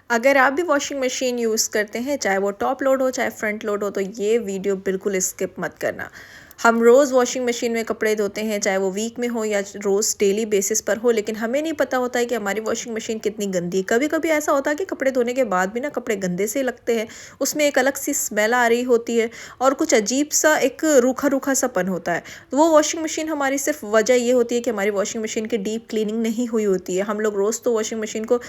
अगर आप भी वॉशिंग मशीन यूज़ करते हैं, चाहे वो टॉप लोड हो चाहे फ्रंट लोड हो, तो ये वीडियो बिल्कुल स्किप मत करना। हम रोज़ वॉशिंग मशीन में कपड़े धोते हैं, चाहे वो वीक में हो या रोज़ डेली बेसिस पर हो, लेकिन हमें नहीं पता होता है कि हमारी वॉशिंग मशीन कितनी गंदी है। कभी कभी ऐसा होता है कि कपड़े धोने के बाद भी ना कपड़े गंदे से लगते हैं, उसमें एक अलग सी स्मेल आ रही होती है और कुछ अजीब सा एक रूखा रूखा सापन होता है। तो वो वॉशिंग मशीन हमारी सिर्फ वजह ये होती है कि हमारी वॉशिंग मशीन की डीप क्लीनिंग नहीं हुई होती है। हम लोग रोज़ तो वॉशिंग मशीन को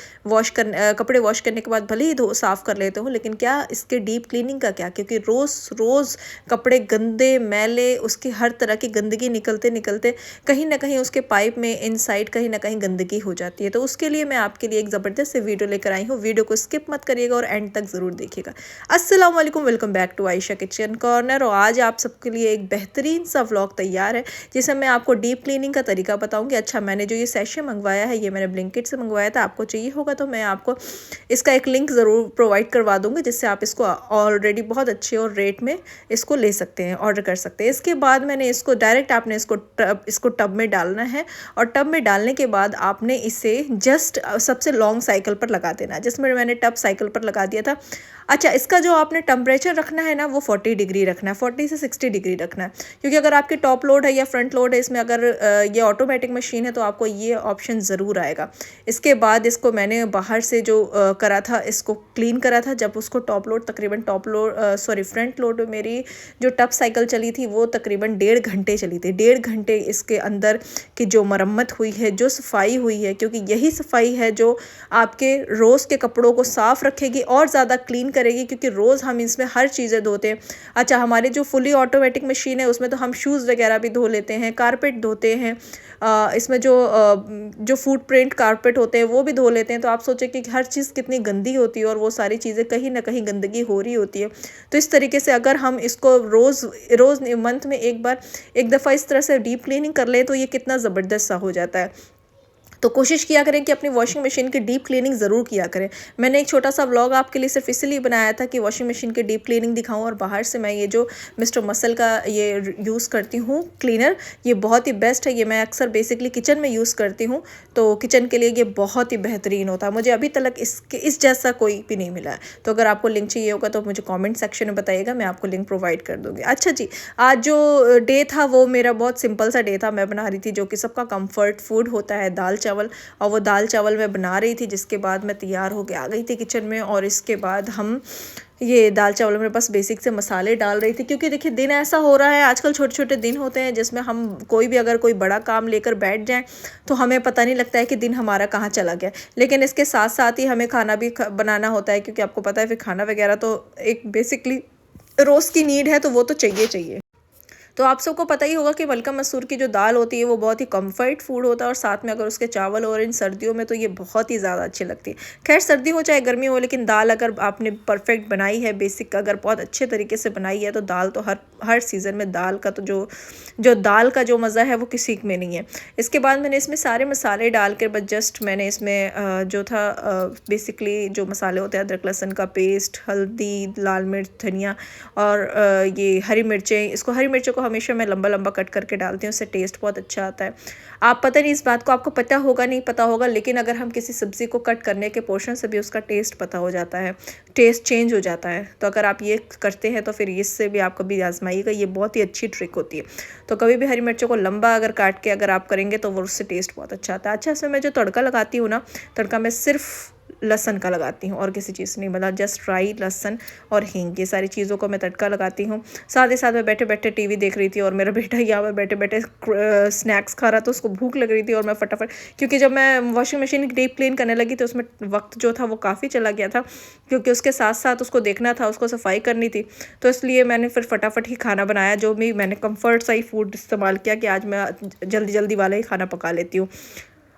कपड़े वॉश करने के बाद भले ही धो साफ़ कर लेते हो, लेकिन क्या इसके डीप क्लीनिंग का क्या, क्योंकि रोज़ रोज़ कपड़े गंदे मैले उसकी हर तरह की गंदगी निकलते निकलते कहीं ना कहीं उसके पाइप में इनसाइड कहीं ना कहीं गंदगी हो जाती है। तो उसके लिए मैं आपके लिए एक ज़बरदस्त से वीडियो लेकर आई हूँ। वीडियो को स्किप मत करिएगा और एंड तक ज़रूर देखिएगा। अस्सलाम वालेकुम, welcome back to Ayesha kitchen corner. और आज आप सबके लिए एक बेहतरीन सा व्लॉग तैयार है जिसमें मैं आपको डीप क्लीनिंग का तरीका बताऊंगी। अच्छा, मैंने जो ये सेशन मंगवाया है ये मैंने ब्लिंकिट से मंगवाया था। आपको चाहिए होगा तो मैं आपको इसका एक लिंक ज़रूर प्रोवाइड करवा दूंगी, जिससे आप इसको ऑलरेडी बहुत अच्छे और रेट में इसको ले सकते हैं, ऑर्डर कर सकते हैं। इसके बाद मैंने इसको डायरेक्ट आपने इसको टब में डालना है और टब में डालने के बाद आपने इसे जस्ट सबसे लॉन्ग साइकिल पर लगा देना है, जिसमें मैंने टब साइकिल पर लगा दिया था। अच्छा, इसका जो आपने टेम्परेचर रखना है ना वो 40 डिग्री रखना है, 40 से 60 डिग्री रखना है, क्योंकि अगर आपकी टॉप लोड है या फ्रंट लोड है, इसमें अगर ये ऑटोमेटिक मशीन है तो आपको ये ऑप्शन ज़रूर आएगा। इसके बाद इसको मैंने बाहर से जो करा था, इसको क्लीन करा था। जब उसको टॉप लोड तकरीबन फ्रंट लोड मेरी जो टब साइकिल चली थी वो तकरीबन 1.5 घंटे चली थी। 1.5 घंटे इसके अंदर की जो मरम्मत हुई है, जो सफाई हुई है, क्योंकि यही सफाई है जो आपके रोज़ के कपड़ों को साफ़ रखेगी और ज़्यादा क्लीन करेगी, क्योंकि रोज़ हम इसमें हर चीज़ें धोते हैं। अच्छा, हमारी जो फुली ऑटोमेटिक मशीन है उसमें तो हम शूज़ वगैरह भी धो लेते हैं, कारपेट धोते हैं, इसमें जो फुट प्रिंट कारपेट होते हैं वो भी धो लेते हैं। तो आप सोचें कि हर चीज़ कितनी गंदी होती है और वो सारी चीज़ें कहीं ना कहीं गंदगी हो रही होती है। तो इस तरीके से अगर हम इसको रोज़ रोज़ मंथ में एक दफ़ा इस तरह से डीप क्लीनिंग कर लें तो ये कितना ज़बरदस्त सा हो जाता है। तो कोशिश किया करें कि अपनी वॉशिंग मशीन की डीप क्लीनिंग ज़रूर किया करें। मैंने एक छोटा सा व्लॉग आपके लिए सिर्फ इसलिए बनाया था कि वॉशिंग मशीन की डीप क्लीनिंग दिखाऊं। और बाहर से मैं ये जो मिस्टर मसल का ये यूज़ करती हूँ क्लीनर, ये बहुत ही बेस्ट है। ये मैं अक्सर बेसिकली किचन में यूज़ करती हूँ, तो किचन के लिए ये बहुत ही बेहतरीन होता है। मुझे अभी तक इस जैसा कोई भी नहीं मिला है। तो अगर आपको लिंक चाहिए होगा तो मुझे कॉमेंट सेक्शन में बताइएगा, मैं आपको लिंक प्रोवाइड कर दूँगी। अच्छा जी, आज जो डे था वो मेरा बहुत सिंपल सा डे था। मैं बना रही थी जो कि सबका कम्फर्ट फूड होता है, दाल चावल। और वो दाल चावल मैं बना रही थी, जिसके बाद मैं तैयार होके आ गई थी किचन में। और इसके बाद हम ये दाल चावल में बस बेसिक से मसाले डाल रही थी, क्योंकि देखिए दिन ऐसा हो रहा है आजकल, छोटे छोटे दिन होते हैं जिसमें हम अगर कोई बड़ा काम लेकर बैठ जाएं तो हमें पता नहीं लगता है कि दिन हमारा कहाँ चला गया। लेकिन इसके साथ साथ ही हमें खाना भी बनाना होता है, क्योंकि आपको पता है फिर खाना वगैरह तो एक बेसिकली रोज़ की नीड है, तो वो तो चाहिए चाहिए। तो आप सबको पता ही होगा कि मलका मसूर की जो दाल होती है वो बहुत ही कंफर्ट फूड होता है, और साथ में अगर उसके चावल और इन सर्दियों में तो ये बहुत ही ज़्यादा अच्छी लगती है। खैर सर्दी हो चाहे गर्मी हो, लेकिन दाल अगर आपने परफेक्ट बनाई है, बेसिक अगर बहुत अच्छे तरीके से बनाई है, तो दाल तो हर सीज़न में दाल का तो जो दाल का जो मज़ा है वो किसी में नहीं है। इसके बाद मैंने इसमें सारे मसाले डाल कर बस जस्ट मैंने इसमें जो था बेसिकली जो मसाले होते हैं, अदरक लहसुन का पेस्ट, हल्दी, लाल मिर्च, धनिया और ये हरी मिर्चें। इसको हरी मिर्चों को हमेशा मैं लंबा लंबा कट करके डालती हूँ, उससे टेस्ट बहुत अच्छा आता है। आप पता नहीं इस बात को आपको पता होगा नहीं पता होगा, लेकिन अगर हम किसी सब्ज़ी को कट करने के पोर्शन से भी उसका टेस्ट पता हो जाता है, टेस्ट चेंज हो जाता है। तो अगर आप ये करते हैं तो फिर इससे भी आप कभी आजमाइएगा, ये बहुत ही अच्छी ट्रिक होती है। तो कभी भी हरी मिर्चों को लंबा अगर काट के अगर आप करेंगे तो वो उससे टेस्ट बहुत अच्छा आता है। अच्छा, इसमें मैं जो तड़का लगाती हूँ ना, तड़का मैं सिर्फ लहसन का लगाती हूँ और किसी चीज़ नहीं, मतलब जस्ट फ्राई लहसन और हींग, ये सारी चीज़ों को मैं तड़का लगाती हूँ। साथ ही साथ मैं बैठे बैठे टीवी देख रही थी और मेरा बेटा यहाँ पर बैठे बैठे स्नैक्स खा रहा था, उसको भूख लग रही थी। और मैं फटाफट, क्योंकि जब मैं वॉशिंग मशीन डीप क्लीन करने लगी तो उसमें वक्त जो था वो काफ़ी चला गया था, क्योंकि उसके साथ साथ उसको देखना था, उसको सफाई करनी थी। तो इसलिए मैंने फिर फटाफट ही खाना बनाया, जो भी मैंने कम्फर्ट सा ही फूड इस्तेमाल किया कि आज मैं जल्दी जल्दी वाला ही खाना पका लेती हूँ।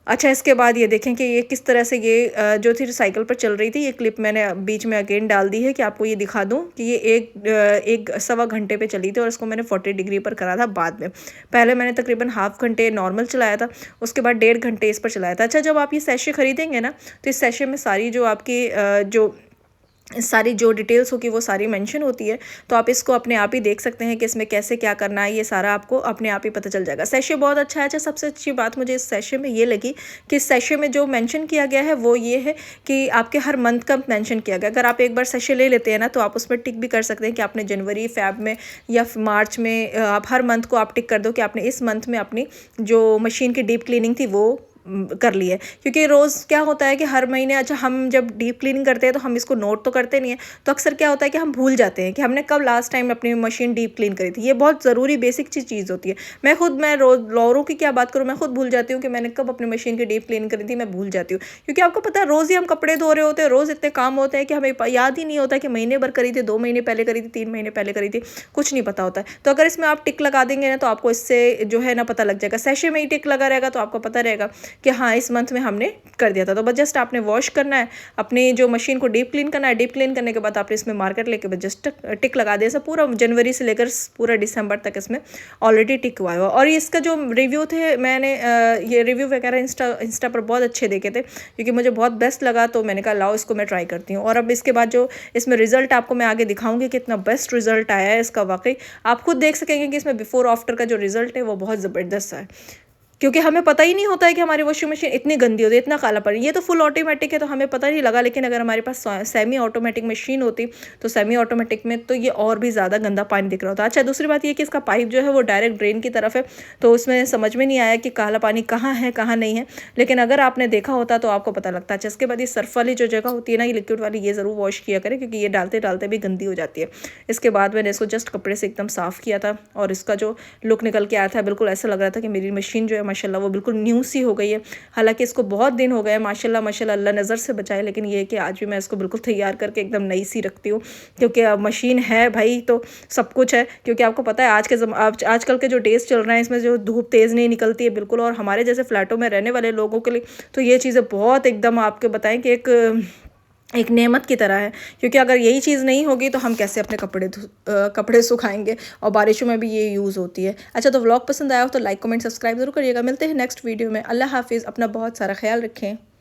अच्छा, इसके बाद ये देखें कि ये किस तरह से ये जो थी साइकिल पर चल रही थी, ये क्लिप मैंने बीच में अगेन डाल दी है कि आपको ये दिखा दूं कि ये एक सवा घंटे पे चली थी और इसको मैंने 40 डिग्री पर करा था बाद में। पहले मैंने तकरीबन हाफ घंटे नॉर्मल चलाया था, उसके बाद 1.5 घंटे इस पर चलाया था। अच्छा, जब आप ये सैशे ख़रीदेंगे ना तो इस सैशे में सारी जो आपकी जो सारी जो डिटेल्स होगी वो सारी मेंशन होती है। तो आप इसको अपने आप ही देख सकते हैं कि इसमें कैसे क्या करना है, ये सारा आपको अपने आप ही पता चल जाएगा। सेशे बहुत अच्छा है। अच्छा, सबसे अच्छी बात मुझे इस सेशे में ये लगी कि इस सेशे में जो मेंशन किया गया है वो ये है कि आपके हर मंथ का मेंशन किया गया। अगर आप एक बार सेशे ले लेते हैं ना, तो आप उसमें टिक भी कर सकते हैं कि आपने जनवरी, फ़ेब में या मार्च में, आप हर मंथ को आप टिक कर दो कि आपने इस मंथ में अपनी जो मशीन की डीप क्लीनिंग थी वो कर ली है। क्योंकि रोज़ क्या होता है कि हर महीने, अच्छा, हम जब डीप क्लीनिंग करते हैं तो हम इसको नोट तो करते नहीं है, तो अक्सर क्या होता है कि हम भूल जाते हैं कि हमने कब लास्ट टाइम अपनी मशीन डीप क्लीन करी थी। ये बहुत ज़रूरी बेसिक चीज़ होती है। मैं रोज़ लॉरों की क्या बात करूँ, मैं खुद भूल जाती हूँ कि मैंने कब अपनी मशीन की डीप क्लीन करी थी, मैं भूल जाती हूँ। क्योंकि आपको पता है रोज़ ही हम कपड़े धो रहे होते हैं, रोज़ इतने काम होते हैं कि हमें याद ही नहीं होता कि महीने भर करी थी, 2 महीने पहले करी थी, 3 महीने पहले करी थी, कुछ नहीं पता होता है। तो अगर इसमें आप टिक लगा देंगे ना, तो आपको इससे जो है ना पता लग जाएगा। सेशे में ही टिक लगा रहेगा तो आपको पता रहेगा कि हाँ, इस मंथ में हमने कर दिया था। तो बस जस्ट आपने वॉश करना है, अपनी जो मशीन को डीप क्लीन करना है। डीप क्लीन करने के बाद आपने इसमें मार्कर लेके बस जस्ट टिक लगा दिया। सब पूरा जनवरी से लेकर पूरा दिसंबर तक इसमें ऑलरेडी टिक हुआ है। और इसका जो रिव्यू थे, मैंने ये रिव्यू वगैरह इंस्टा पर बहुत अच्छे देखे थे, क्योंकि मुझे बहुत बेस्ट लगा। तो मैंने कहा लाओ इसको मैं ट्राई करती हूँ। और अब इसके बाद जो इसमें रिजल्ट आपको मैं आगे दिखाऊंगी कि इतना बेस्ट रिजल्ट आया है इसका। वाकई आप खुद देख सकेंगे कि इसमें बिफोर आफ्टर का जो रिजल्ट है वो बहुत ज़बरदस्त है। क्योंकि हमें पता ही नहीं होता है कि हमारी वॉशिंग मशीन इतनी गंदी होती है, इतना कालापन। ये तो फुल ऑटोमेटिक है तो हमें पता नहीं लगा, लेकिन अगर हमारे पास सेमी ऑटोमेटिक मशीन होती तो सेमी ऑटोमेटिक में तो ये और भी ज़्यादा गंदा पानी दिख रहा होता। अच्छा, दूसरी बात ये कि इसका पाइप जो है वो डायरेक्ट ड्रेन की तरफ है, तो उसमें समझ में नहीं आया कि काला पानी कहाँ है कहाँ नहीं है, लेकिन अगर आपने देखा होता तो आपको पता लगता है। अच्छा, इसके बाद ये सर्फ वाली जो जगह होती है ना, ये लिक्विड वाली, ये ज़रूर वॉश किया करें, क्योंकि ये डालते डालते भी गंदी हो जाती है। इसके बाद मैंने इसको जस्ट कपड़े से एकदम साफ़ किया था और इसका जो लुक निकल के आया था, बिल्कुल ऐसा लग रहा था कि मेरी मशीन जो है माशाल्लाह वो बिल्कुल न्यू सी हो गई है। हालांकि इसको बहुत दिन हो गए माशाल्लाह माशाल्लाह, अल्लाह नज़र से बचाए, लेकिन ये है कि आज भी मैं इसको बिल्कुल तैयार करके एकदम नई सी रखती हूँ। क्योंकि अब मशीन है भाई तो सब कुछ है। क्योंकि आपको पता है आजकल के जो डेज चल रहे हैं, इसमें जो धूप तेज़ नहीं निकलती है बिल्कुल, और हमारे जैसे फ्लैटों में रहने वाले लोगों के लिए तो ये चीज़ें बहुत एकदम आपके बताएं कि एक नेमत की तरह है। क्योंकि अगर यही चीज़ नहीं होगी तो हम कैसे अपने कपड़े सुखाएंगे, और बारिशों में भी ये यूज़ होती है। अच्छा, तो व्लॉग पसंद आया हो तो लाइक कमेंट सब्सक्राइब ज़रूर करिएगा। मिलते हैं नेक्स्ट वीडियो में। अल्लाह हाफिज़, अपना बहुत सारा ख्याल रखें।